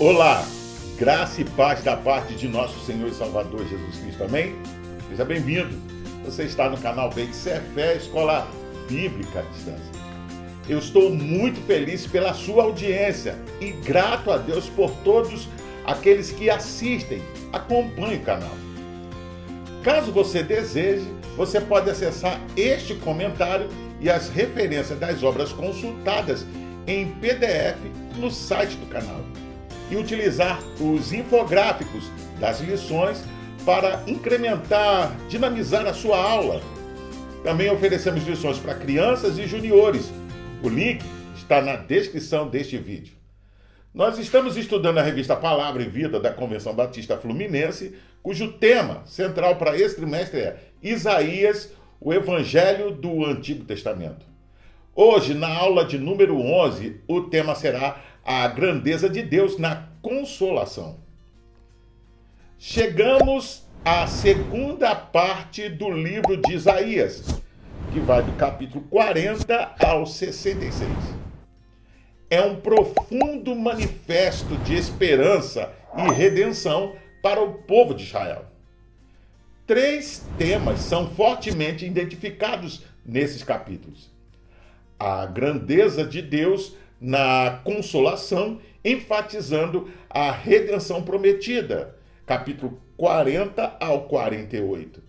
Olá, graça e paz da parte de nosso Senhor e Salvador Jesus Cristo, amém? Seja bem-vindo. Você está no canal BTC Fé, Escola Bíblica à Distância. Eu estou muito feliz pela sua audiência e grato a Deus por todos aqueles que assistem, acompanham o canal. Caso você deseje, você pode acessar este comentário e as referências das obras consultadas em PDF no site do canal e utilizar os infográficos das lições para incrementar, dinamizar a sua aula. Também oferecemos lições para crianças e juniores. O link está na descrição deste vídeo. Nós estamos estudando a revista Palavra e Vida da Convenção Batista Fluminense, cujo tema central para esse trimestre é Isaías, o Evangelho do Antigo Testamento. Hoje, na aula de número 11, o tema será a grandeza de Deus na consolação. Chegamos à segunda parte do livro de Isaías, que vai do capítulo 40 ao 66. É um profundo manifesto de esperança e redenção para o povo de Israel. 3 temas são fortemente identificados nesses capítulos: a grandeza de Deus na consolação, enfatizando a redenção prometida, capítulo 40 ao 48.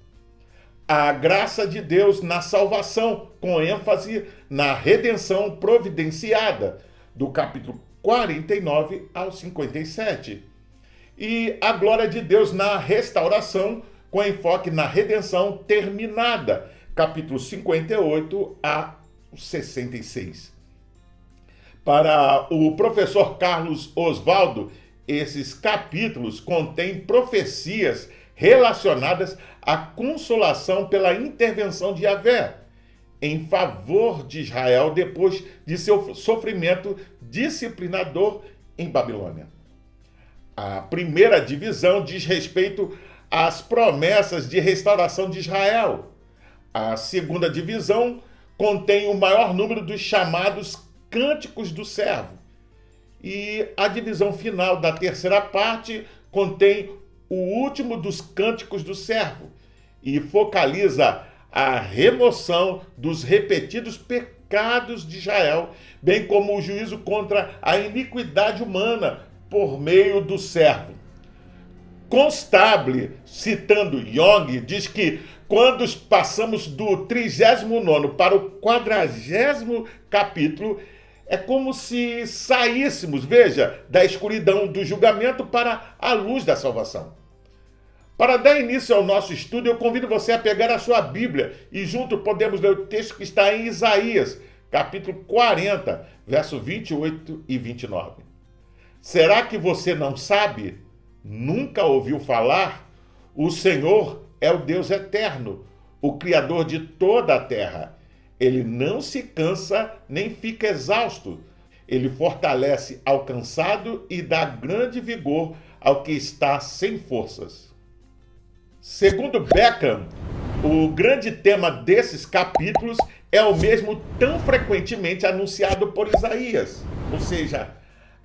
A graça de Deus na salvação, com ênfase na redenção providenciada, do capítulo 49 ao 57. E a glória de Deus na restauração, com enfoque na redenção terminada, capítulo 58 a 66. Para o professor Carlos Osvaldo, esses capítulos contêm profecias relacionadas à consolação pela intervenção de Yahvé em favor de Israel depois de seu sofrimento disciplinador em Babilônia. A primeira divisão diz respeito às promessas de restauração de Israel. A segunda divisão contém o maior número dos chamados Cânticos do Servo. E a divisão final da terceira parte contém o último dos Cânticos do Servo e focaliza a remoção dos repetidos pecados de Israel, bem como o juízo contra a iniquidade humana por meio do servo. Constable, citando Young, diz que quando passamos do 39º para o 40º capítulo, é como se saíssemos, veja, da escuridão do julgamento para a luz da salvação. Para dar início ao nosso estudo, eu convido você a pegar a sua Bíblia e junto podemos ler o texto que está em Isaías, capítulo 40, verso 28 e 29. Será que você não sabe? Nunca ouviu falar? O Senhor é o Deus eterno, o Criador de toda a terra. Ele não se cansa nem fica exausto. Ele fortalece ao cansado e dá grande vigor ao que está sem forças. Segundo Beckham, o grande tema desses capítulos é o mesmo tão frequentemente anunciado por Isaías, ou seja,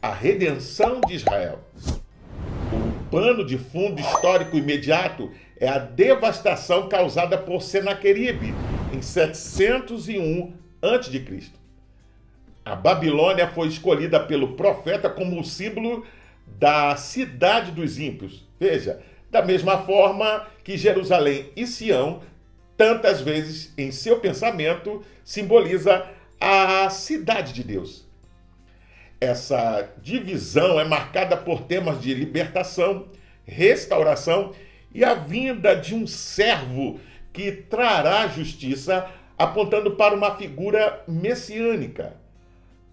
a redenção de Israel. O pano de fundo histórico imediato é a devastação causada por Senaqueribe em 701 a.C. A Babilônia foi escolhida pelo profeta como o símbolo da cidade dos ímpios. Veja, da mesma forma que Jerusalém e Sião, tantas vezes em seu pensamento, simboliza a cidade de Deus. Essa divisão é marcada por temas de libertação, restauração e a vinda de um servo que trará justiça, apontando para uma figura messiânica,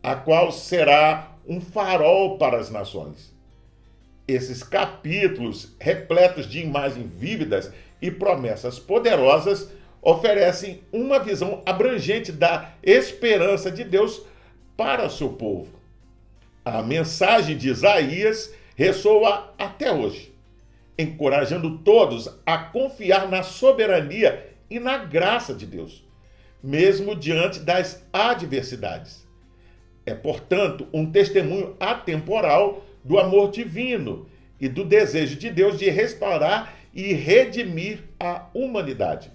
a qual será um farol para as nações. Esses capítulos, repletos de imagens vívidas e promessas poderosas, oferecem uma visão abrangente da esperança de Deus para o seu povo. A mensagem de Isaías ressoa até hoje, encorajando todos a confiar na soberania e na graça de Deus, mesmo diante das adversidades. É, portanto, um testemunho atemporal do amor divino e do desejo de Deus de restaurar e redimir a humanidade.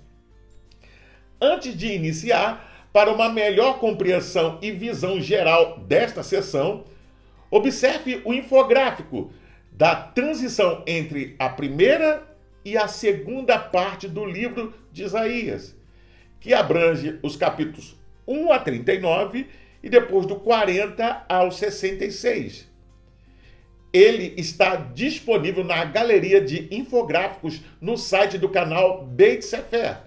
Antes de iniciar, para uma melhor compreensão e visão geral desta sessão, observe o infográfico da transição entre a primeira e a segunda parte do livro de Isaías, que abrange os capítulos 1 a 39 e depois do 40 ao 66. Ele está disponível na galeria de infográficos no site do canal Beit Sefer.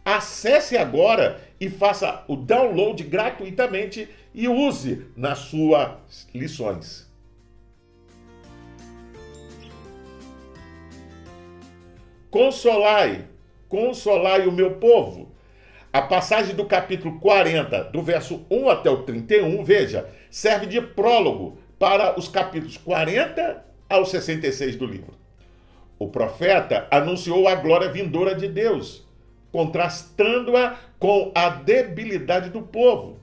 Acesse agora e faça o download gratuitamente e use nas suas lições. Consolai, consolai o meu povo. A passagem do capítulo 40, do verso 1 até o 31, veja, serve de prólogo para os capítulos 40 ao 66 do livro. O profeta anunciou a glória vindoura de Deus, contrastando-a com a debilidade do povo.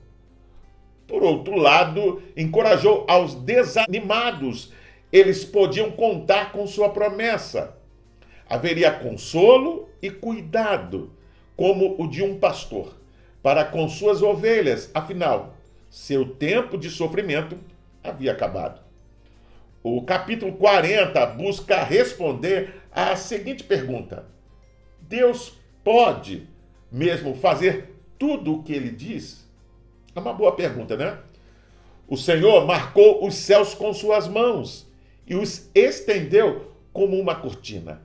Por outro lado, encorajou aos desanimados. Eles podiam contar com sua promessa. Haveria consolo e cuidado, como o de um pastor, para com suas ovelhas. Afinal, seu tempo de sofrimento havia acabado. O capítulo 40 busca responder à seguinte pergunta: Deus pode mesmo fazer tudo o que ele diz? É uma boa pergunta, né? O Senhor marcou os céus com suas mãos e os estendeu como uma cortina.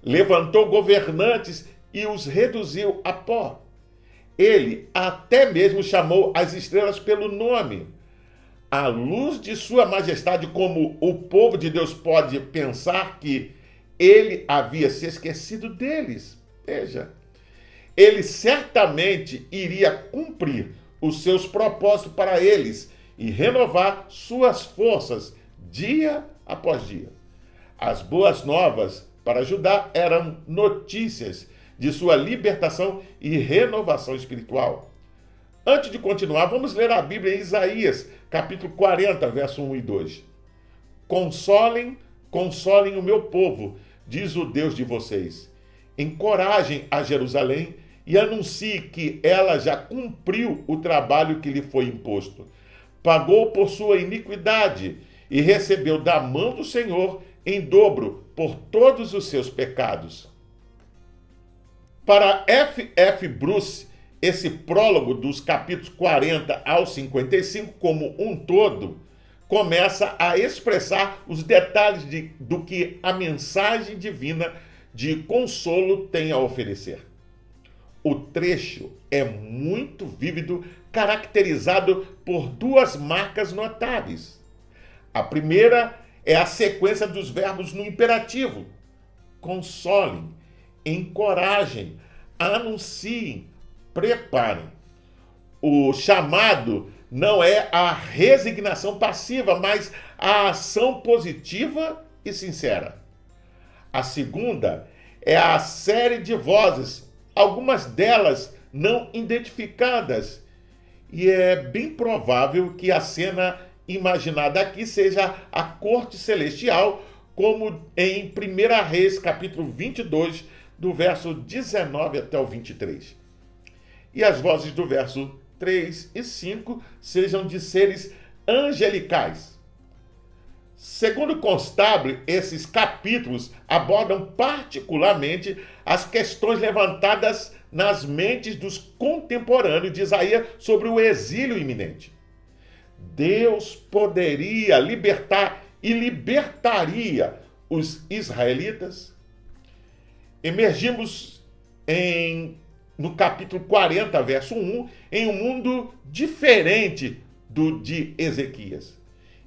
Levantou governantes e os reduziu a pó. Ele até mesmo chamou as estrelas pelo nome. À luz de sua majestade, como o povo de Deus pode pensar que ele havia se esquecido deles? Veja, ele certamente iria cumprir os seus propósitos para eles e renovar suas forças dia após dia. As boas novas para Judá eram notícias de sua libertação e renovação espiritual. Antes de continuar, vamos ler a Bíblia em Isaías, capítulo 40, verso 1 e 2. Consolem, consolem o meu povo, diz o Deus de vocês. Encorajem a Jerusalém e anuncie que ela já cumpriu o trabalho que lhe foi imposto. Pagou por sua iniquidade e recebeu da mão do Senhor em dobro por todos os seus pecados. Para F. Bruce, esse prólogo dos capítulos 40 ao 55, como um todo, começa a expressar os detalhes do que a mensagem divina de consolo tem a oferecer. O trecho é muito vívido, caracterizado por duas marcas notáveis. A primeira é a sequência dos verbos no imperativo. Consolem, encorajem, anunciem, preparem. O chamado não é a resignação passiva, mas a ação positiva e sincera. A segunda é a série de vozes, algumas delas não identificadas, e é bem provável que a cena imaginada aqui seja a corte celestial, como em 1 Reis, capítulo 22, do verso 19 até o 23. E as vozes do verso 3 e 5 sejam de seres angelicais. Segundo Constable, esses capítulos abordam particularmente as questões levantadas nas mentes dos contemporâneos de Isaías sobre o exílio iminente. Deus poderia libertar e libertaria os israelitas? Emergimos no capítulo 40, verso 1, em um mundo diferente do de Ezequias,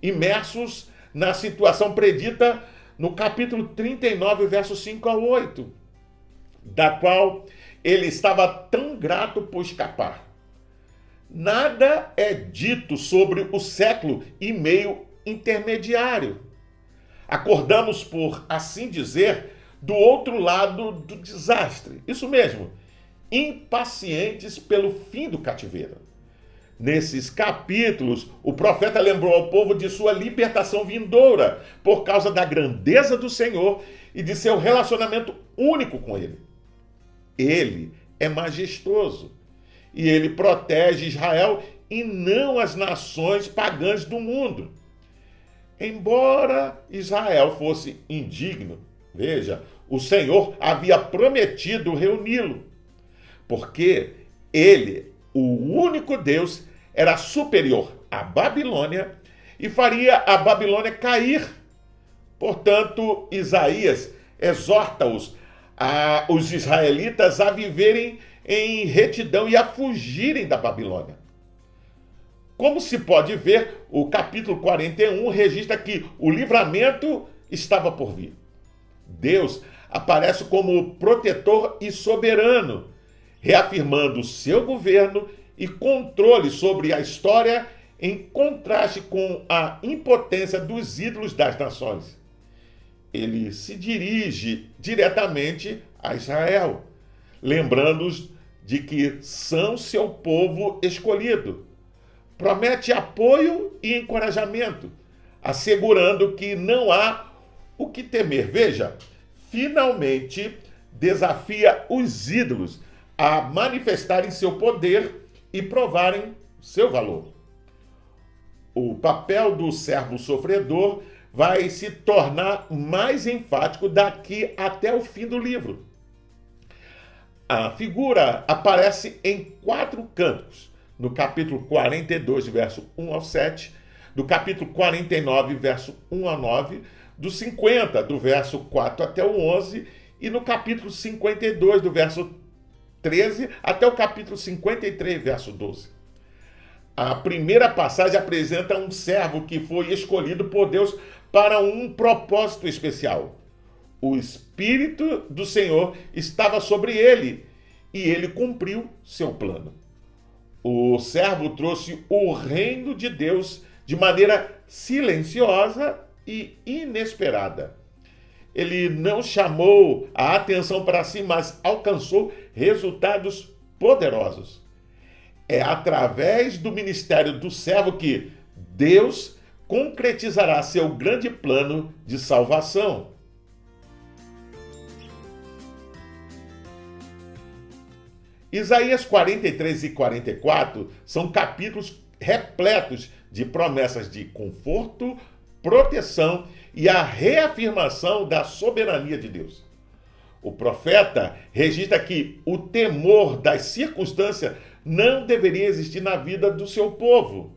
imersos na situação predita no capítulo 39, verso 5 a 8, da qual ele estava tão grato por escapar. Nada é dito sobre o século e meio intermediário. Acordamos, por assim dizer, do outro lado do desastre. Isso mesmo, impacientes pelo fim do cativeiro. Nesses capítulos, o profeta lembrou ao povo de sua libertação vindoura por causa da grandeza do Senhor e de seu relacionamento único com ele. Ele é majestoso e ele protege Israel e não as nações pagãs do mundo. Embora Israel fosse indigno, veja, o Senhor havia prometido reuni-lo, porque ele, o único Deus, era superior à Babilônia e faria a Babilônia cair. Portanto, Isaías exorta os israelitas a viverem em retidão e a fugirem da Babilônia. Como se pode ver, o capítulo 41 registra que o livramento estava por vir. Deus aparece como protetor e soberano, reafirmando seu governo e controle sobre a história em contraste com a impotência dos ídolos das nações. Ele se dirige diretamente a Israel, lembrando-os de que são seu povo escolhido. Promete apoio e encorajamento, assegurando que não há o que temer. Veja, finalmente desafia os ídolos a manifestarem seu poder e provarem seu valor. O papel do servo sofredor vai se tornar mais enfático daqui até o fim do livro. A figura aparece em 4 cantos, no capítulo 42, verso 1 ao 7, do capítulo 49, verso 1 ao 9, do 50, do verso 4 até o 11, e no capítulo 52, do verso 13 até o capítulo 53, verso 12. A primeira passagem apresenta um servo que foi escolhido por Deus para um propósito especial. O Espírito do Senhor estava sobre ele e ele cumpriu seu plano. O servo trouxe o reino de Deus de maneira silenciosa e inesperada. Ele não chamou a atenção para si, mas alcançou resultados poderosos. É através do ministério do servo que Deus concretizará seu grande plano de salvação. Isaías 43 e 44 são capítulos repletos de promessas de conforto, proteção e a reafirmação da soberania de Deus. O profeta registra que o temor das circunstâncias não deveria existir na vida do seu povo.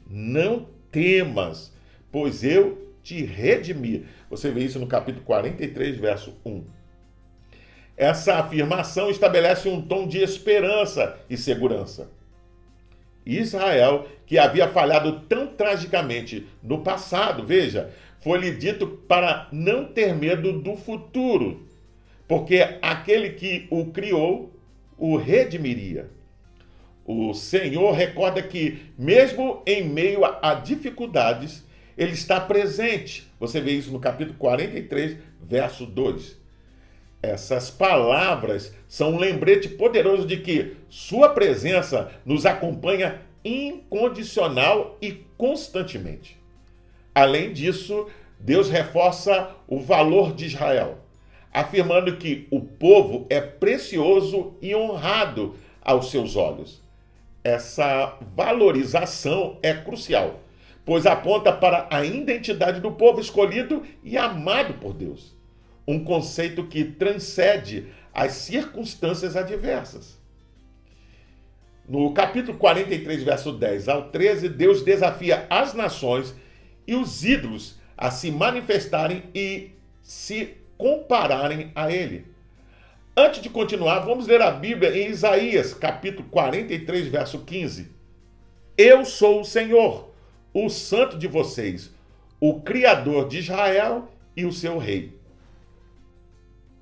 Não temas, pois eu te redimi. Você vê isso no capítulo 43, verso 1. Essa afirmação estabelece um tom de esperança e segurança. Israel, que havia falhado tão tragicamente no passado, veja, foi-lhe dito para não ter medo do futuro, porque aquele que o criou o redimiria. O Senhor recorda que, mesmo em meio a dificuldades, ele está presente. Você vê isso no capítulo 43, verso 2. Essas palavras são um lembrete poderoso de que sua presença nos acompanha incondicional e constantemente. Além disso, Deus reforça o valor de Israel, afirmando que o povo é precioso e honrado aos seus olhos. Essa valorização é crucial, pois aponta para a identidade do povo escolhido e amado por Deus. Um conceito que transcende as circunstâncias adversas. No capítulo 43, verso 10 ao 13, Deus desafia as nações e os ídolos a se manifestarem e se compararem a ele. Antes de continuar, vamos ler a Bíblia em Isaías, capítulo 43, verso 15. Eu sou o Senhor, o Santo de vocês, o Criador de Israel e o seu Rei.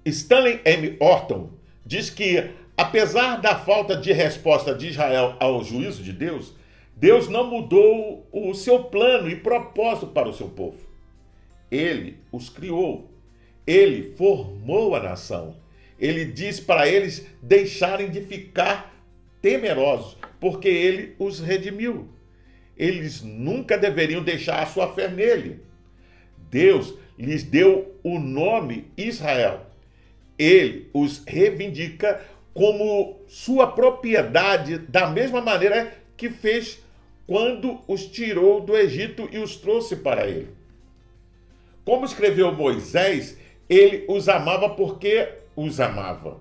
Stanley M. Orton diz que, apesar da falta de resposta de Israel ao juízo de Deus, Deus não mudou o seu plano e propósito para o seu povo. Ele os criou. Ele formou a nação. Ele diz para eles deixarem de ficar temerosos, porque ele os redimiu. Eles nunca deveriam deixar a sua fé nele. Deus lhes deu o nome Israel. Ele os reivindica como sua propriedade, da mesma maneira que fez quando os tirou do Egito e os trouxe para ele. Como escreveu Moisés, ele os amava porque os amava.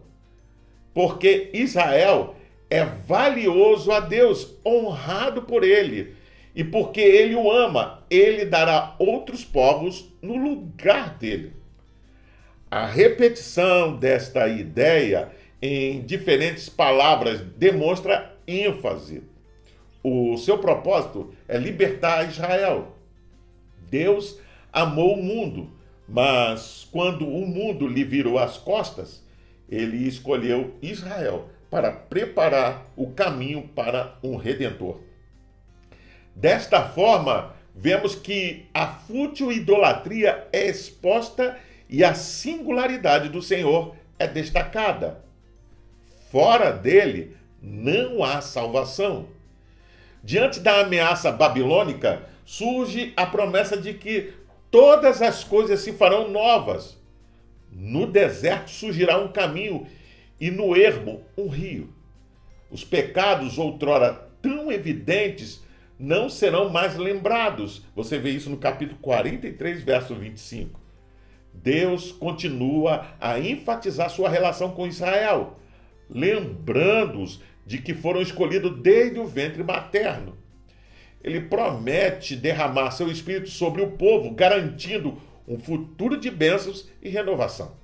Porque Israel é valioso a Deus, honrado por ele. E porque ele o ama, ele dará outros povos no lugar dele. A repetição desta ideia em diferentes palavras demonstra ênfase. O seu propósito é libertar Israel. Deus amou o mundo, mas quando o mundo lhe virou as costas, ele escolheu Israel para preparar o caminho para um redentor. Desta forma, vemos que a fútil idolatria é exposta e a singularidade do Senhor é destacada. Fora dele, não há salvação. Diante da ameaça babilônica, surge a promessa de que todas as coisas se farão novas. No deserto surgirá um caminho e no ermo um rio. Os pecados outrora tão evidentes não serão mais lembrados. Você vê isso no capítulo 43, verso 25. Deus continua a enfatizar sua relação com Israel, lembrando-os de que foram escolhidos desde o ventre materno. Ele promete derramar seu espírito sobre o povo, garantindo um futuro de bênçãos e renovação.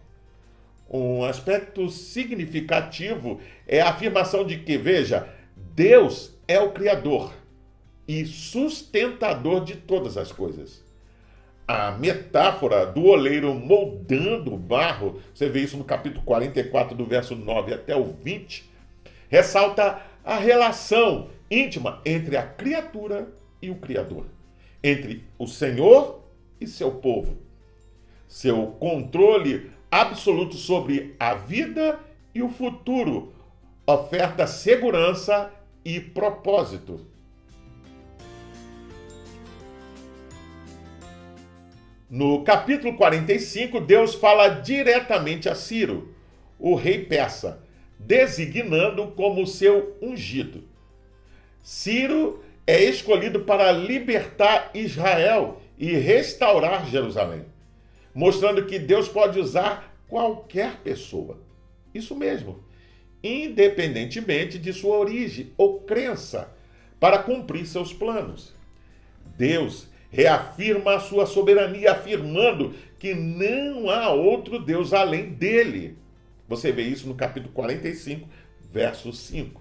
Um aspecto significativo é a afirmação de que, veja, Deus é o Criador e sustentador de todas as coisas. A metáfora do oleiro moldando o barro, você vê isso no capítulo 44, do verso 9 até o 20, ressalta a relação íntima entre a criatura e o Criador, entre o Senhor e seu povo. Seu controle absoluto sobre a vida e o futuro oferta segurança e propósito. No capítulo 45, Deus fala diretamente a Ciro, o rei persa, designando como seu ungido. Ciro é escolhido para libertar Israel e restaurar Jerusalém, mostrando que Deus pode usar qualquer pessoa. Isso mesmo, independentemente de sua origem ou crença, para cumprir seus planos. Deus reafirma a sua soberania, afirmando que não há outro Deus além dele. Você vê isso no capítulo 45, verso 5.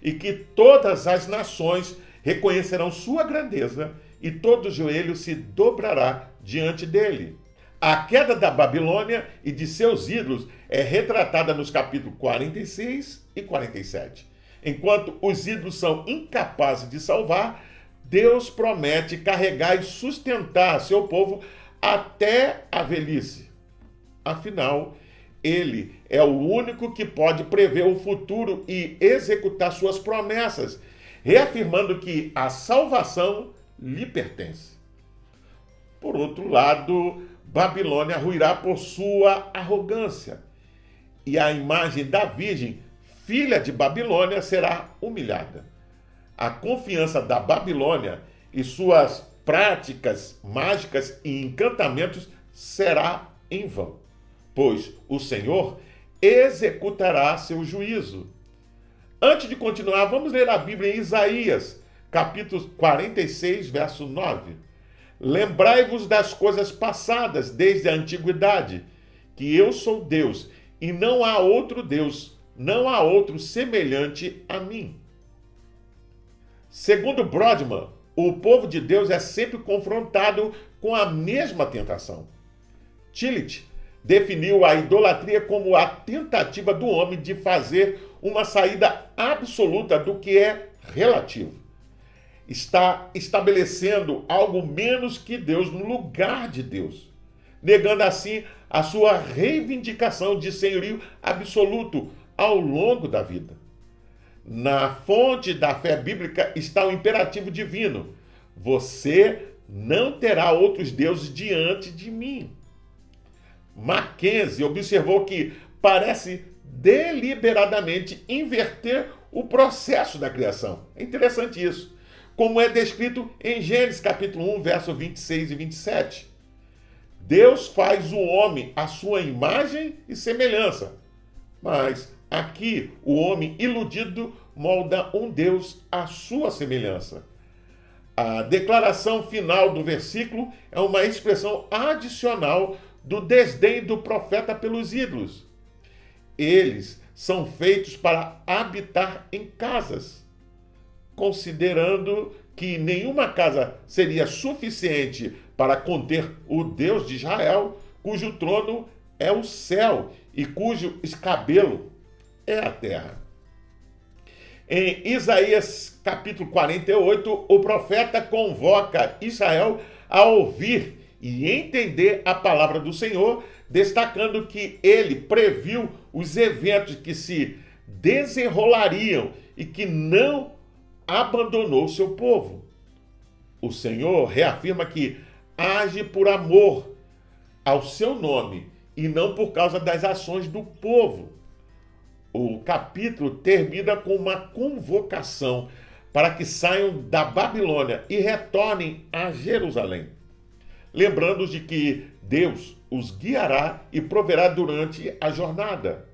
E que todas as nações reconhecerão sua grandeza e todo joelho se dobrará diante dele. A queda da Babilônia e de seus ídolos é retratada nos capítulos 46 e 47. Enquanto os ídolos são incapazes de salvar, Deus promete carregar e sustentar seu povo até a velhice. Afinal, ele é o único que pode prever o futuro e executar suas promessas, reafirmando que a salvação lhe pertence. Por outro lado, Babilônia ruirá por sua arrogância, e a imagem da Virgem, filha de Babilônia, será humilhada. A confiança da Babilônia e suas práticas mágicas e encantamentos será em vão, pois o Senhor executará seu juízo. Antes de continuar, vamos ler a Bíblia em Isaías, capítulo 46, verso 9. Lembrai-vos das coisas passadas desde a antiguidade, que eu sou Deus, e não há outro Deus, não há outro semelhante a mim. Segundo Brodman, o povo de Deus é sempre confrontado com a mesma tentação. Tillich definiu a idolatria como a tentativa do homem de fazer uma saída absoluta do que é relativo. Está estabelecendo algo menos que Deus no lugar de Deus, negando assim a sua reivindicação de senhorio absoluto ao longo da vida. Na fonte da fé bíblica está o imperativo divino: você não terá outros deuses diante de mim. Mackenzie observou que parece deliberadamente inverter o processo da criação. É interessante isso. Como é descrito em Gênesis capítulo 1, verso 26 e 27. Deus faz o homem à sua imagem e semelhança. Mas aqui o homem iludido molda um Deus à sua semelhança. A declaração final do versículo é uma expressão adicional do desdém do profeta pelos ídolos. Eles são feitos para habitar em casas, considerando que nenhuma casa seria suficiente para conter o Deus de Israel, cujo trono é o céu e cujo escabelo é a terra. Em Isaías capítulo 48, o profeta convoca Israel a ouvir e entender a palavra do Senhor, destacando que ele previu os eventos que se desenrolariam e que não abandonou seu povo. O Senhor reafirma que age por amor ao seu nome e não por causa das ações do povo. O capítulo termina com uma convocação para que saiam da Babilônia e retornem a Jerusalém, lembrando-os de que Deus os guiará e proverá durante a jornada.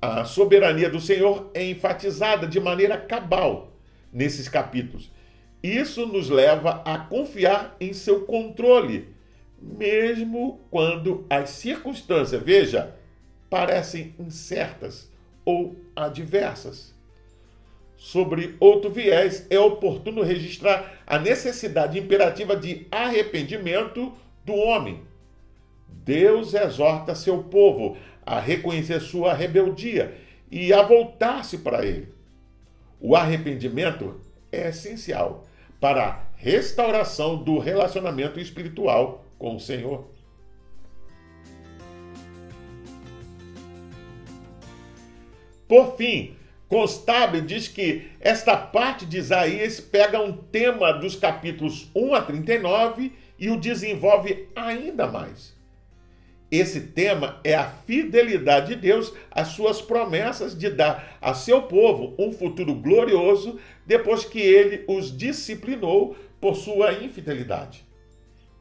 A soberania do Senhor é enfatizada de maneira cabal nesses capítulos. Isso nos leva a confiar em seu controle, mesmo quando as circunstâncias, veja, parecem incertas ou adversas. Sobre outro viés, é oportuno registrar a necessidade imperativa de arrependimento do homem. Deus exorta seu povo a reconhecer sua rebeldia e a voltar-se para ele. O arrependimento é essencial para a restauração do relacionamento espiritual com o Senhor. Por fim, Constable diz que esta parte de Isaías pega um tema dos capítulos 1 a 39 e o desenvolve ainda mais. Esse tema é a fidelidade de Deus às suas promessas de dar a seu povo um futuro glorioso depois que ele os disciplinou por sua infidelidade.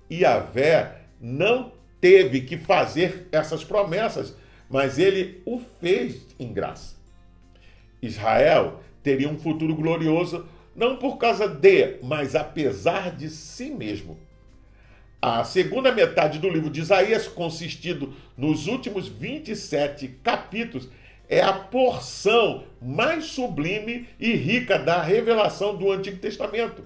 Yahvé não teve que fazer essas promessas, mas ele o fez em graça. Israel teria um futuro glorioso não por causa de, mas apesar de si mesmo. A segunda metade do livro de Isaías, consistido nos últimos 27 capítulos, é a porção mais sublime e rica da revelação do Antigo Testamento.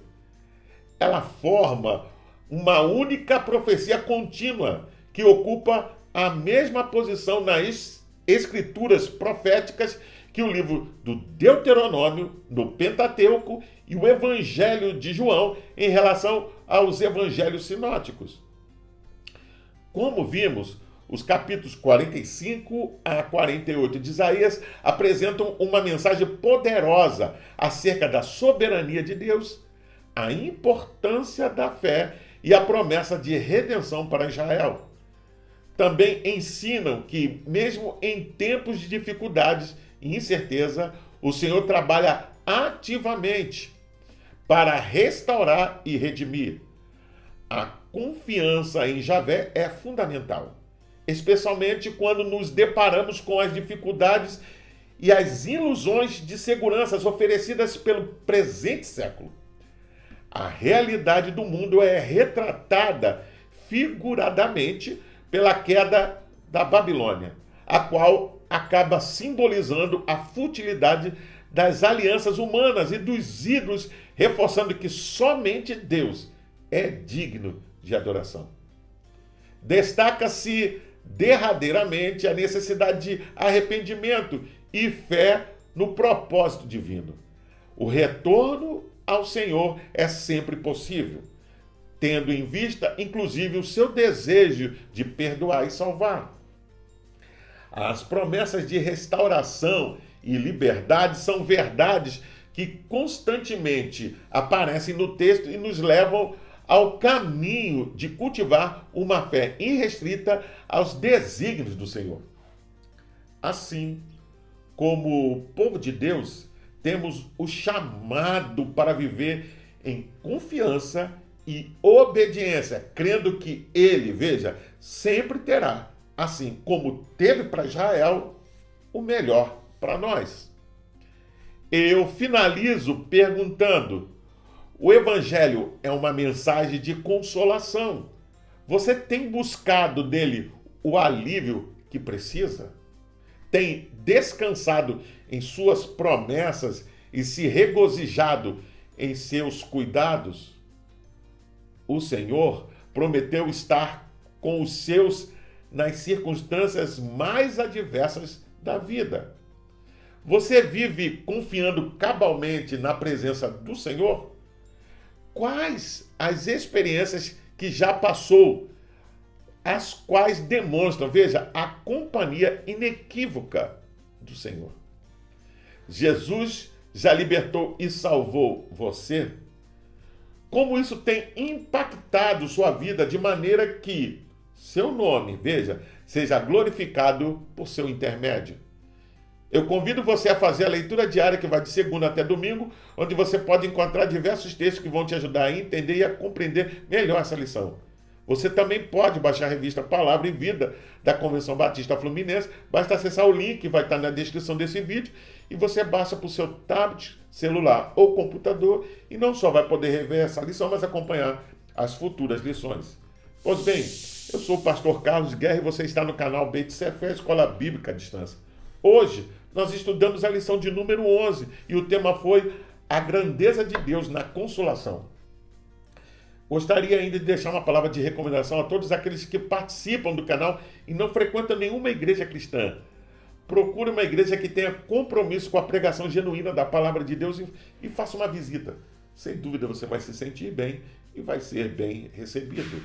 Ela forma uma única profecia contínua que ocupa a mesma posição nas escrituras proféticas que o livro do Deuteronômio, no Pentateuco e o Evangelho de João em relação aos evangelhos sinóticos. Como vimos, os capítulos 45 a 48 de Isaías apresentam uma mensagem poderosa acerca da soberania de Deus, a importância da fé e a promessa de redenção para Israel. Também ensinam que, mesmo em tempos de dificuldades e incerteza, o Senhor trabalha ativamente para restaurar e redimir. A confiança em Yahvé é fundamental, especialmente quando nos deparamos com as dificuldades e as ilusões de seguranças oferecidas pelo presente século. A realidade do mundo é retratada figuradamente pela queda da Babilônia, a qual acaba simbolizando a futilidade das alianças humanas e dos ídolos, reforçando que somente Deus é digno de adoração. Destaca-se derradeiramente a necessidade de arrependimento e fé no propósito divino. O retorno ao Senhor é sempre possível, tendo em vista, inclusive, o seu desejo de perdoar e salvar. As promessas de restauração e liberdade são verdades que constantemente aparecem no texto e nos levam ao caminho de cultivar uma fé irrestrita aos desígnios do Senhor. Assim, como povo de Deus, temos o chamado para viver em confiança e obediência, crendo que Ele, veja, sempre terá, assim como teve para Israel, o melhor para nós. Eu finalizo perguntando: o Evangelho é uma mensagem de consolação. Você tem buscado dele o alívio que precisa? Tem descansado em suas promessas e se regozijado em seus cuidados? O Senhor prometeu estar com os seus nas circunstâncias mais adversas da vida. Você vive confiando cabalmente na presença do Senhor? Quais as experiências que já passou, as quais demonstram, veja, a companhia inequívoca do Senhor? Jesus já libertou e salvou você? Como isso tem impactado sua vida de maneira que seu nome, veja, seja glorificado por seu intermédio? Eu convido você a fazer a leitura diária que vai de segunda até domingo, onde você pode encontrar diversos textos que vão te ajudar a entender e a compreender melhor essa lição. Você também pode baixar a revista Palavra e Vida da Convenção Batista Fluminense. Basta acessar o link que vai estar na descrição desse vídeo e você baixa para o seu tablet, celular ou computador e não só vai poder rever essa lição, mas acompanhar as futuras lições. Pois bem, eu sou o pastor Carlos Guerra e você está no canal Beit Sefer, Escola Bíblica à Distância. Hoje nós estudamos a lição de número 11 e o tema foi a grandeza de Deus na consolação. Gostaria ainda de deixar uma palavra de recomendação a todos aqueles que participam do canal e não frequentam nenhuma igreja cristã. Procure uma igreja que tenha compromisso com a pregação genuína da palavra de Deus e faça uma visita. Sem dúvida você vai se sentir bem e vai ser bem recebido.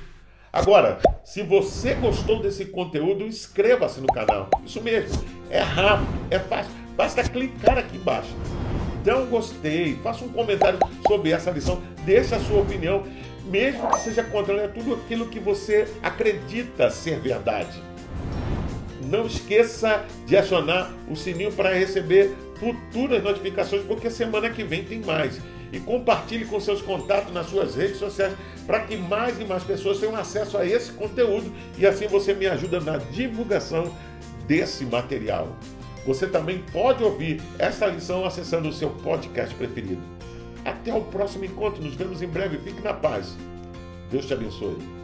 Agora, se você gostou desse conteúdo, inscreva-se no canal. Isso mesmo, é rápido, é fácil, basta clicar aqui embaixo. Dê um gostei, faça um comentário sobre essa lição, deixe a sua opinião, mesmo que seja contrário a tudo aquilo que você acredita ser verdade. Não esqueça de acionar o sininho para receber futuras notificações, porque semana que vem tem mais. E compartilhe com seus contatos nas suas redes sociais para que mais e mais pessoas tenham acesso a esse conteúdo e assim você me ajuda na divulgação desse material. Você também pode ouvir essa lição acessando o seu podcast preferido. Até o próximo encontro, nos vemos em breve. Fique na paz. Deus te abençoe.